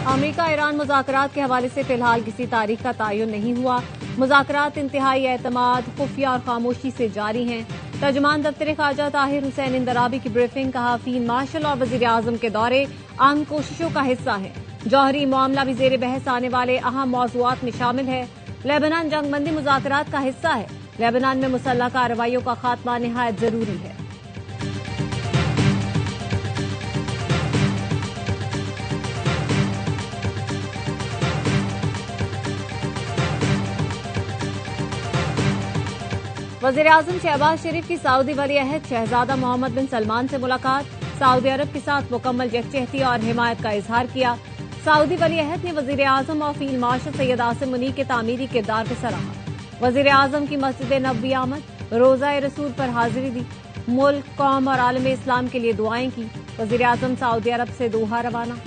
America Iran मुज़ाकरात के हवाले से फिलहाल किसी तारीख का तयन नहीं हुआ। मुज़ाकरात इंतहाई एतमाद, खुफिया और खामोशी से जारी हैं। तर्जुमान दफ्तर ख़ारजा ताहिर हुसैन इंदराबी की ब्रीफिंग, कहा फील्ड मार्शल और वज़ीर आज़म के दौरे अहम कोशिशों का हिस्सा है। जौहरी मामला भी ज़ेर बहस आने वाले अहम मौज़ूआत में शामिल है। लेबनान जंगबंदी मुज़ाकरात का हिस्सा है। लेबनान में मुसल्लह कार्रवाइयों का खात्मा निहायत जरूरी है। वज़ीर आज़म शहबाज शरीफ की सऊदी वली अहद शहजादा मोहम्मद बिन सलमान से मुलाकात। सऊदी अरब के साथ मुकम्मल यकजहती और हिमायत का इजहार किया। सऊदी वली अहद ने वज़ीर आज़म और फील्ड मार्शल सैयद आसिम मुनीर के तामीरी किरदार को सराहा। वज़ीर आज़म की मस्जिद नबवी आमद, रोज़ा रसूल पर हाजिरी दी। मुल्क, कौम और आलम इस्लाम के लिए दुआएं की। वज़ीर आज़म सऊदी अरब से दोहा रवाना।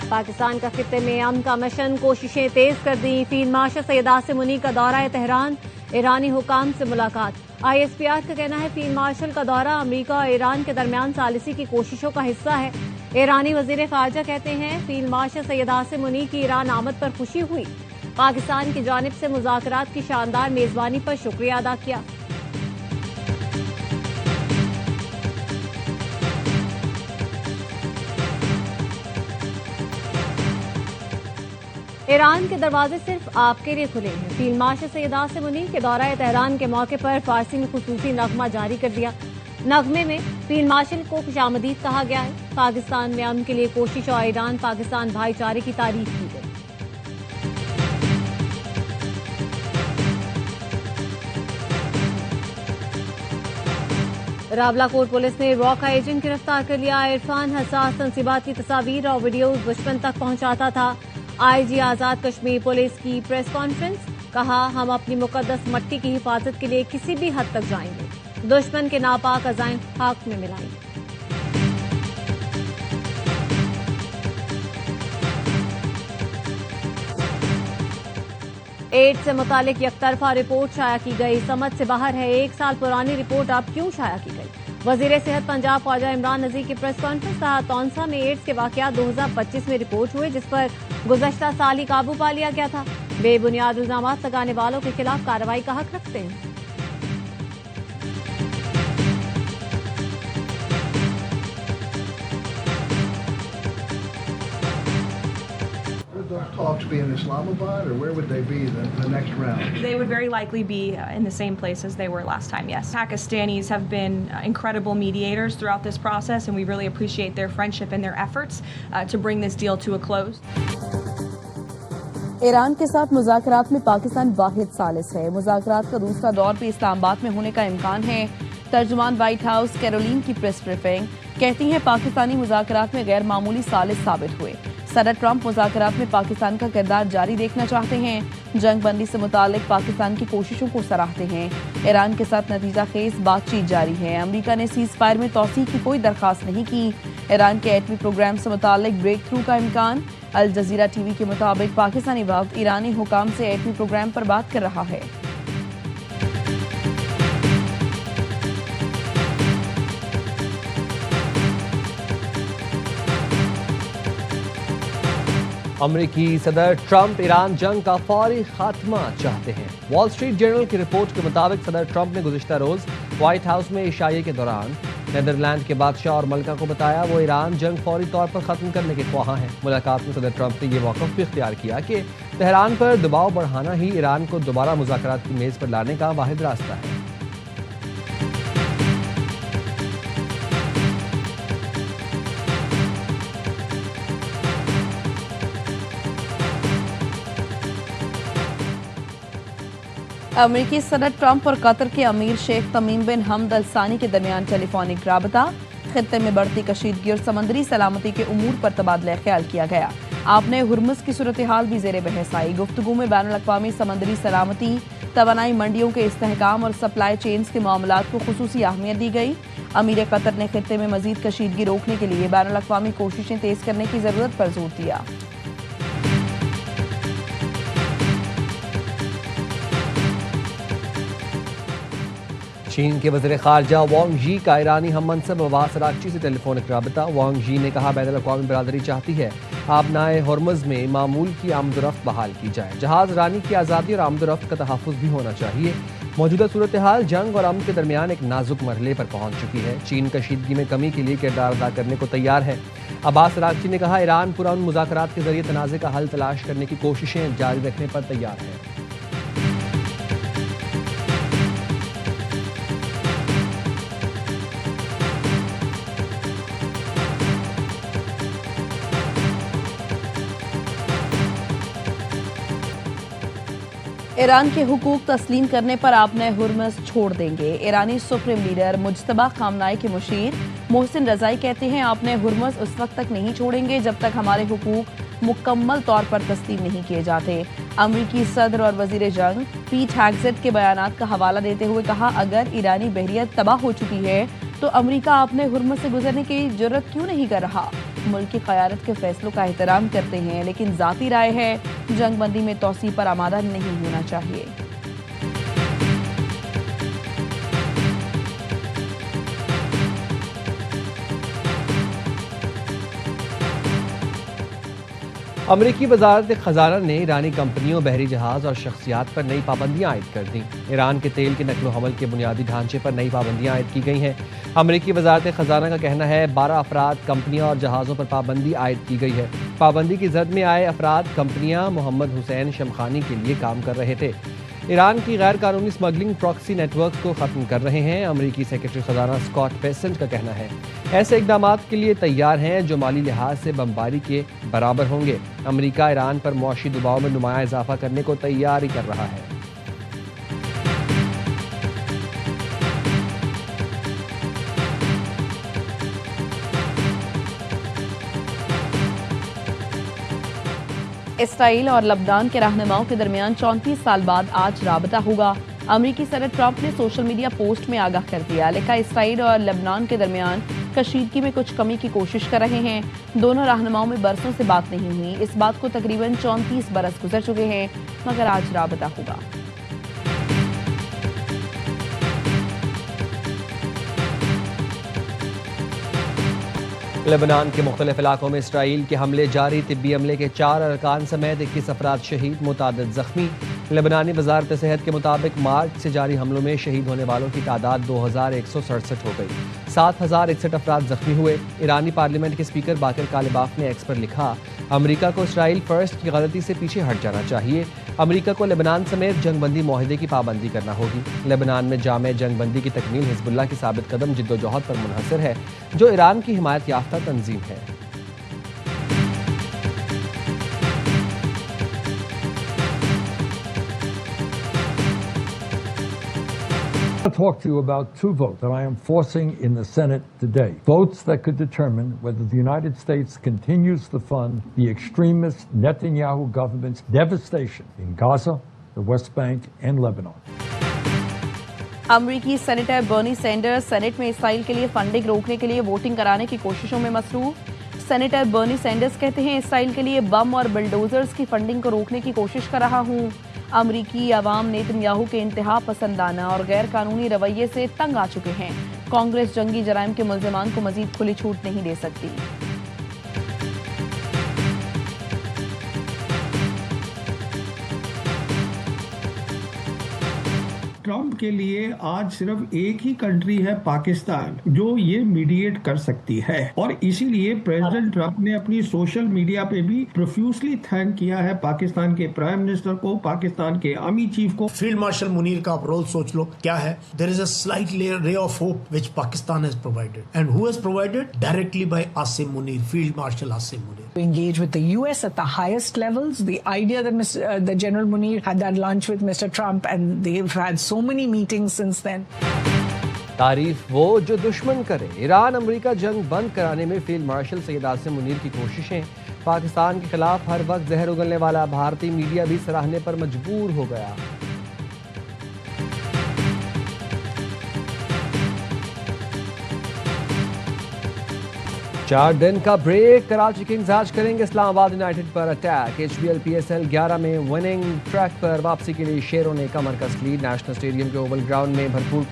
पाकिस्तान का खित्ते में अमन का मिशन, कोशिशें तेज कर दी। फील्ड मार्शल सैयद आसिम मुनीर का दौरा तेहरान, ईरानी हुकाम से मुलाकात। ISPR का कहना है फील्ड मार्शल का दौरा अमेरिका और ईरान के दरमियान सालिसी की कोशिशों का हिस्सा है। ईरानी वजीर खारजा कहते हैं फील्ड मार्शल सैयद आसिम मुनीर की ईरान आमद पर खुशी हुई। पाकिस्तान की जानिब से मुज़ाकरात की शानदार मेजबानी पर शुक्रिया अदा किया। ईरान के दरवाजे सिर्फ आपके लिए खुले हैं। फील्ड मार्शल सैयद आसिम मुनीर के दौरा तेहरान के मौके पर फारसी में खुसूसी नगमा जारी कर दिया। नगमे में फील्ड मार्शल को खुशामदीद कहा गया है। पाकिस्तान में अमन के लिए कोशिश और ईरान पाकिस्तान भाईचारे की तारीफ की गई। रावलाकोट पुलिस ने रॉ का एजेंट गिरफ्तार कर लिया। इरफान हसास तंसीबात की तस्वीर और वीडियो दुश्मन तक पहुंचाता था। IG आजाद कश्मीर पुलिस की प्रेस कॉन्फ्रेंस, कहा हम अपनी मुकद्दस मट्टी की हिफाजत के लिए किसी भी हद तक जाएंगे, दुश्मन के नापाक अज़ाइम खाक में मिलाएंगे। एड्स से मुतालिक यकतरफा रिपोर्ट शाया की गई। समझ से बाहर है, 1 साल पुरानी रिपोर्ट अब क्यों शाया की गई। वजीर सेहत पंजाब ख्वाजा इमरान नजीर की प्रेस कॉन्फ्रेंस, कहा तौंसा में एड्स के वाकयात 2025 में रिपोर्ट हुए, जिस पर गुज़श्ता साल ही काबू पा लिया गया था। बेबुनियाद इल्जामात लगाने वालों के खिलाफ कार्रवाई का हक रखते हैं। Talks be in Islamabad, or where would they be the next round? They would very likely be in the same place as they were last time, yes. Pakistanis have been incredible mediators throughout this process, and we really appreciate their friendship and their efforts to bring this deal to a close. Iran के साथ मुज़ाकरात में पाकिस्तान वाहिद सालिस है। मुज़ाकरात का दूसरा दौर भी इस्लामाबाद में होने का इम्कान है। तर्जुमान व्हाइट हाउस कैरोलिन की प्रेस ब्रीफिंग, कहती हैं पाकिस्तानी मुज़ाकरात में गैर मामूली सालिस साबित हुए। सदर ट्रंप मुज़ाकरात में पाकिस्तान का किरदार जारी देखना चाहते हैं। जंगबंदी से मुतालिक पाकिस्तान की कोशिशों को सराहते हैं। ईरान के साथ नतीजा खेज बातचीत जारी है। अमेरिका ने सीज फायर में तौसीह की कोई दरखास्त नहीं की। ईरान के एटमी प्रोग्राम से मुतालिक ब्रेक थ्रू का इम्कान। अल जजीरा TV के मुताबिक पाकिस्तानी वफ्द ईरानी हुकाम से एटमी प्रोग्राम पर बात कर रहा है। अमरीकी सदर ट्रंप ईरान जंग का फौरी खात्मा चाहते हैं। वॉल स्ट्रीट जर्नल की रिपोर्ट के मुताबिक सदर ट्रंप ने गुज़िश्ता रोज व्हाइट हाउस में इशाये के दौरान नेदरलैंड के बादशाह और मलका को बताया वो ईरान जंग फौरी तौर पर खत्म करने के ख्वाह हैं। मुलाकात में सदर ट्रंप ने यह मौक़िफ़ भी इख्तियार किया कि तेहरान पर दबाव बढ़ाना ही ईरान को दोबारा मुज़ाकरात की मेज़ पर लाने का वाहिद रास्ता है। अमेरिकी सदर ट्रंप और कतर के अमीर शेख तमीम बिन हमद अल सानी के दरमियान टेलीफोनिक राबता, खित्ते में बढ़ती कशीदगी और समंदरी सलामती के उमूर पर तबादला ख्याल किया गया। आपने हुर्मुज़ की सूरत हाल भी ज़ेर बहस आई। गुफ्तगू में बैनुल अक़वामी समंदरी सलामती, तवानाई मंडियों के इस्तेहकाम और सप्लाई चेन्स के मामलात को खुसूसी अहमियत दी गई। अमीर कतर ने खित्ते में मजीद कशीदगी रोकने के लिए बैनुल अक़वामी कोशिशें तेज करने की ज़रूरत पर जोर दिया। चीन के वज़ीर ख़ारजा वांग यी का ईरानी हम मनसब अब्बास अराग़ची से टेलीफोनिक रबता। वांग यी ने कहा, बैनुल-अक़वामी बरादरी चाहती है आबनाए हुर्मुज़ में मामूल की आमदोरफ्त बहाल की जाए। जहाज़ रानी की आज़ादी और आमदोरफ्त का तहफ़्फ़ुज़ भी होना चाहिए। मौजूदा सूरत हाल जंग और अमन के दरमियान एक नाजुक मरहले पर पहुंच चुकी है। चीन कशीदगी में कमी के लिए किरदार अदा करने को तैयार है। अब्बास अराग़ची ने कहा, ईरान पुरअमन मुज़ाकरात के जरिए तनाज़े का हल तलाश करने की कोशिशें जारी रखने पर तैयार है। ईरान के हुकूक तस्लीम करने पर आपने हुर्मुज़ छोड़ देंगे। ईरानी सुप्रीम लीडर मुज्तबा खामनाई के मुशीर मोहसिन रज़ाई कहते हैं, आपने हुर्मुज़ उस वक्त तक नहीं छोड़ेंगे जब तक हमारे हुकूक मुकम्मल तौर पर तस्लीम नहीं किए जाते। अमरीकी सदर और वजीर जंग पीट हेग्सेट के बयानात का हवाला देते हुए कहा, अगर ईरानी बहरियत तबाह हो चुकी है तो अमरीका आपने हुर्मुज़ से गुजरने की जरूरत क्यों नहीं कर रहा। मुल्क की क़यादत के फैसलों का एहतराम करते हैं, लेकिन ज़ाती राय है जंग बंदी में तौसी पर आमादा नहीं होना चाहिए। अमरीकी वजारत खजाना ने ईरानी कंपनियों, बहरी जहाज और शख्सियात पर नई पाबंदियां आयद कर दी। ईरान के तेल के नकलो हमल के बुनियादी ढांचे पर नई पाबंदियां आयद की गई हैं। अमरीकी वजारत खजाना का कहना है 12 अफराद, कंपनियां और जहाज़ों पर पाबंदी आयद की गई है। पाबंदी की जद में आए अफराद कंपनियां मोहम्मद हुसैन शमखानी के लिए काम कर रहे थे। ईरान की गैर कानूनी स्मगलिंग प्रॉक्सी नेटवर्क को ख़त्म कर रहे हैं। अमरीकी सेक्रेटरी खजाना स्कॉट बेसेंट का कहना है ऐसे इकदाम के लिए तैयार हैं जो माली लिहाज से बमबारी के बराबर होंगे। अमरीका ईरान पर मुआशी दबाव में नुमाया इजाफा करने को तैयारी कर रहा है। इसराइल और लबनान के रहनुमाओं के दरमियान 34 साल बाद आज राबता होगा। अमरीकी सदर ट्रंप ने सोशल मीडिया पोस्ट में आगाह कर दिया, लिखा, इसराइल और लबनान के दरमियान कशीदगी में कुछ कमी की कोशिश कर रहे हैं। दोनों रहनुमाओं में बरसों से बात नहीं हुई। इस बात को तकरीबन 34 बरस गुजर चुके हैं, मगर आज राबता होगा। लेबनान के मुख्तलिफ इलाकों में इसराइल के हमले जारी। तिब्बी अमले के 4 अरकान समेत 21 अफराद शहीद, मुतादिद जख्मी। लेबनानी वजारत सेहत के मुताबिक मार्च से जारी हमलों में शहीद होने वालों की तादाद 2167 हो गई। 7061 अफराद जख्मी हुए। ईरानी पार्लियामेंट के स्पीकर बाकर कालिबाफ ने एक्स पर लिखा, अमरीका को इसराइल फर्स्ट की गलती से पीछे हट जाना चाहिए। अमरीका को लेबनान समेत जंगबंदी माहदे की पाबंदी करना होगी। लेबनान में जामे जंगबंदी की तकमील हिजबुल्लाह की साबित कदम जिद्दोजहद पर मुनहसर है, जो ईरान की हिमायत याफ्ता तंजीम है। I'll talk to you about 2 votes that I am forcing in the Senate today. Votes that could determine whether the United States continues to fund the extremist Netanyahu government's devastation in Gaza, the West Bank, and Lebanon. अमरीकी senator Bernie Sanders senate में Israel के लिए funding रोकने के लिए voting कराने की कोशिशों में मसरूफ। सेनेटर बर्नी सैंडर्स कहते हैं, इसराइल के लिए बम और बुलडोजर्स की फंडिंग को रोकने की कोशिश कर रहा हूं। अमरीकी अवाम नेतन्याहू के इंतहा पसंदाना और गैर कानूनी रवैये से तंग आ चुके हैं। कांग्रेस जंगी जराइम के मुल्जिमान को मजीद खुली छूट नहीं दे सकती। ट्रंप के लिए आज सिर्फ एक ही कंट्री है, पाकिस्तान, जो ये मीडिएट कर सकती है। और इसीलिए प्रेसिडेंट ट्रंप ने अपनी सोशल मीडिया पे भी प्रोफ्यूसली थैंक किया है पाकिस्तान के प्राइम मिनिस्टर को, पाकिस्तान के आर्मी चीफ को। फील्ड मार्शल मुनीर का आप रोल सोच लो क्या है। There is a slight ray of hope which Pakistan has provided, and who has provided directly by Asim Munir, field marshal Asim Munir. To engage with the US at the highest levels. The idea that the General Munir had that lunch with Mr. Trump, and they've had so many meetings since then. तारीफ वो जो दुश्मन करे। Iran अमरीका जंग बंद कराने में field marshal Syed Asim Munir की कोशिशें। पाकिस्तान के खिलाफ हर वक्त जहर उगलने वाला भारतीय मीडिया भी सराहने पर मजबूर हो गया। 4 दिन का ब्रेक। कराची किंग्स आज करेंगे इस्लामाबाद यूनाइटेड पर अटैक। HBL PSL 11 में विनिंग ट्रैक पर वापसी के लिए शेरों ने कमर कस ली। नेशनल स्टेडियम के ओवल ग्राउंड में भरपूर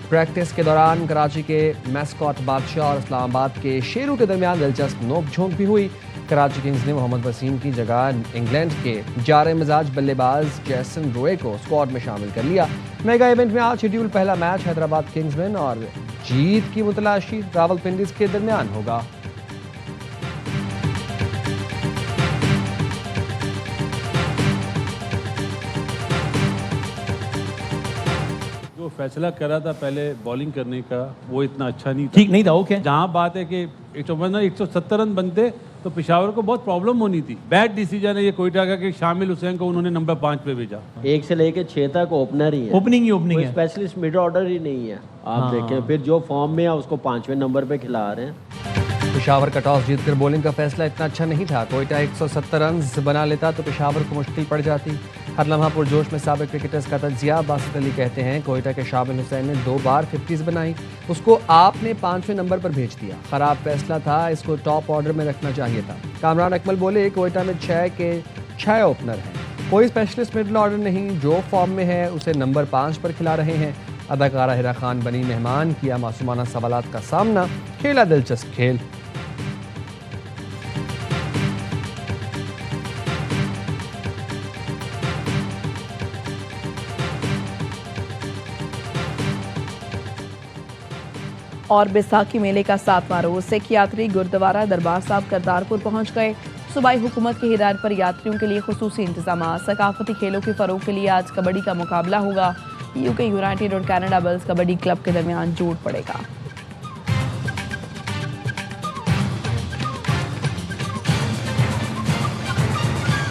प्रैक्टिस के दौरान कराची के मैस्कॉट बादशाह और इस्लामाबाद के शेरों के दरमियान दिलचस्प नोक-झोंक भी हुई। कराची किंग्स ने मोहम्मद वसीम की जगह इंग्लैंड के जारे मिजाज बल्लेबाज जैसन रोए को स्क्वाड में शामिल कर लिया। मेगा इवेंट में आज शेड्यूल पहला मैच हैदराबाद किंग्समैन और जीत की मुतलाशी रावलपिंडी के दरमियान होगा। जो फैसला करा था पहले बॉलिंग करने का वो इतना अच्छा नहीं था, ठीक नहीं था। ओके, जहाँ बात है कि 170 रन बनते तो पेशावर को बहुत प्रॉब्लम होनी थी। बैड डिसीजन है ये कोयटा का कि शामिल हुसैन को उन्होंने नंबर 5 पे भेजा। 1 से लेके 6 तक ओपनर ही है, ओपनिंग है, स्पेशलिस्ट मिड ऑर्डर ही नहीं है। आप देखें फिर जो फॉर्म में है उसको 5वें नंबर पे खिला रहे हैं। पेशावर का टॉस जीतकर बॉलिंग का फैसला इतना अच्छा नहीं था। कोयटा 170 रन बना लेता तो पेशावर को मुश्किल पड़ जाती। हर लम्हा पुरजोश में साबिक क्रिकेटर्स का तजिया। बासित अली कहते हैं कोयटा के शामिल हुसैन ने 2 बार 50s बनाई, उसको आपने 5वें नंबर पर भेज दिया। खराब फैसला था, इसको टॉप ऑर्डर में रखना चाहिए था। कामरान अकमल बोले कोयटा में 6 के 6 ओपनर हैं, कोई स्पेशलिस्ट मिडल ऑर्डर नहीं। जो फॉर्म में है उसे नंबर 5 पर खिला रहे हैं। अदाकारा हिरा खान बनी मेहमान, किया मासूमाना सवालात का सामना, खेला दिलचस्प खेल। और बैसाखी मेले का 7वां रोज सिख यात्री गुरुद्वारा दरबार साहब करतारपुर पहुंच गए। सूबाई हुकूमत की हिदायत पर यात्रियों के लिए खुसूसी इंतजाम। सकाफती खेलों के फरोग के लिए आज कबड्डी का मुकाबला होगा। UK यूनाइटेड और कनाडा बल्स कबड्डी क्लब के दरमियान जोड़ पड़ेगा।